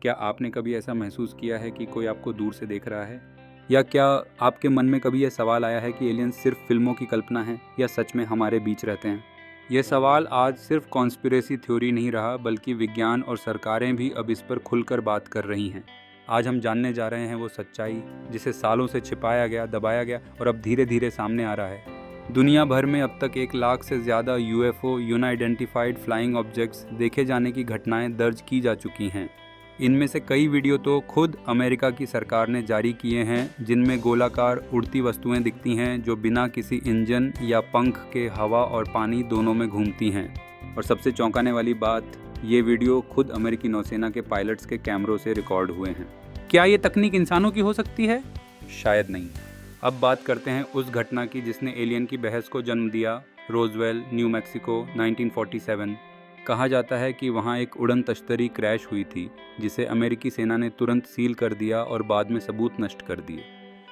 क्या आपने कभी ऐसा महसूस किया है कि कोई आपको दूर से देख रहा है? या क्या आपके मन में कभी यह सवाल आया है कि एलियंस सिर्फ फिल्मों की कल्पना है या सच में हमारे बीच रहते हैं? यह सवाल आज सिर्फ कॉन्स्पिरेसी थ्योरी नहीं रहा, बल्कि विज्ञान और सरकारें भी अब इस पर खुलकर बात कर रही हैं। आज हम जानने जा रहे हैं वो सच्चाई जिसे सालों से छिपाया गया, दबाया गया और अब धीरे धीरे सामने आ रहा है। दुनिया भर में अब तक 1 लाख से ज़्यादा यूएफओ अनआइडेंटिफाइड फ्लाइंग ऑब्जेक्ट्स देखे जाने की घटनाएं दर्ज की जा चुकी हैं। इनमें से कई वीडियो तो खुद अमेरिका की सरकार ने जारी किए हैं, जिनमें गोलाकार उड़ती वस्तुएं दिखती हैं जो बिना किसी इंजन या पंख के हवा और पानी दोनों में घूमती हैं। और सबसे चौंकाने वाली बात, ये वीडियो खुद अमेरिकी नौसेना के पायलट्स के कैमरों से रिकॉर्ड हुए हैं। क्या ये तकनीक इंसानों की हो सकती है? शायद नहीं। अब बात करते हैं उस घटना की जिसने एलियन की बहस को जन्म दिया। Roswell, new Mexico, 1947। कहा जाता है कि वहाँ एक उड़न तश्तरी क्रैश हुई थी, जिसे अमेरिकी सेना ने तुरंत सील कर दिया और बाद में सबूत नष्ट कर दिए।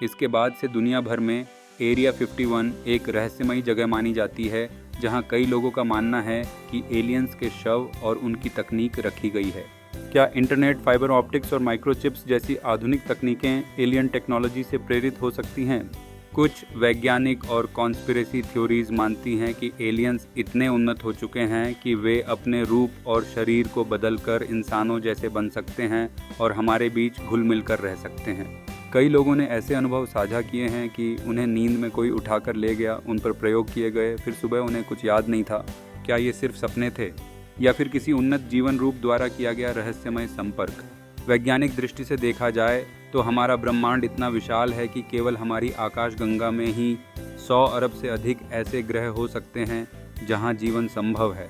इसके बाद से दुनिया भर में एरिया 51 एक रहस्यमयी जगह मानी जाती है, जहाँ कई लोगों का मानना है कि एलियंस के शव और उनकी तकनीक रखी गई है। क्या इंटरनेट, फाइबर ऑप्टिक्स और माइक्रोचिप्स जैसी आधुनिक तकनीकें एलियन टेक्नोलॉजी से प्रेरित हो सकती हैं? कुछ वैज्ञानिक और कॉन्स्पिरेसी थ्योरीज मानती हैं कि एलियंस इतने उन्नत हो चुके हैं कि वे अपने रूप और शरीर को बदलकर इंसानों जैसे बन सकते हैं और हमारे बीच घुल मिल कर रह सकते हैं। कई लोगों ने ऐसे अनुभव साझा किए हैं कि उन्हें नींद में कोई उठाकर ले गया, उन पर प्रयोग किए गए, फिर सुबह उन्हें कुछ याद नहीं था। क्या ये सिर्फ सपने थे या फिर किसी उन्नत जीवन रूप द्वारा किया गया रहस्यमय संपर्क? वैज्ञानिक दृष्टि से देखा जाए तो हमारा ब्रह्मांड इतना विशाल है कि केवल हमारी आकाशगंगा में ही 100 अरब से अधिक ऐसे ग्रह हो सकते हैं जहां जीवन संभव है।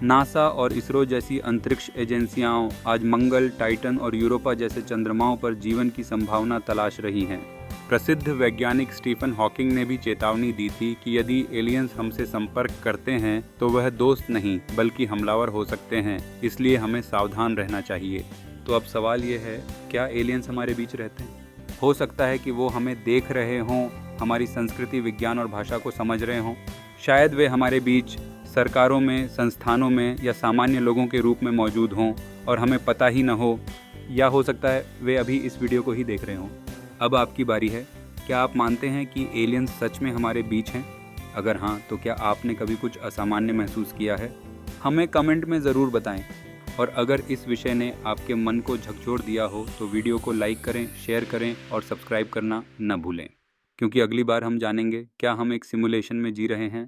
नासा और इसरो जैसी अंतरिक्ष एजेंसियां आज मंगल, टाइटन और यूरोपा जैसे चंद्रमाओं पर जीवन की संभावना तलाश रही हैं। प्रसिद्ध वैज्ञानिक स्टीफन हॉकिंग ने भी चेतावनी दी थी कि यदि एलियंस हमसे संपर्क करते हैं तो वह दोस्त नहीं बल्कि हमलावर हो सकते हैं, इसलिए हमें सावधान रहना चाहिए। तो अब सवाल ये है, क्या एलियंस हमारे बीच रहते हैं? हो सकता है कि वो हमें देख रहे हों, हमारी संस्कृति, विज्ञान और भाषा को समझ रहे हों। शायद वे हमारे बीच सरकारों में, संस्थानों में या सामान्य लोगों के रूप में मौजूद हों और हमें पता ही न हो, या हो सकता है वे अभी इस वीडियो को ही देख रहे हों। अब आपकी बारी है। क्या आप मानते हैं कि एलियंस सच में हमारे बीच हैं? अगर हाँ, तो क्या आपने कभी कुछ असामान्य महसूस किया है? हमें कमेंट में ज़रूर बताएं। और अगर इस विषय ने आपके मन को झकझोर दिया हो तो वीडियो को लाइक करें, शेयर करें और सब्सक्राइब करना न भूलें, क्योंकि अगली बार हम जानेंगे क्या हम एक सिमुलेशन में जी रहे हैं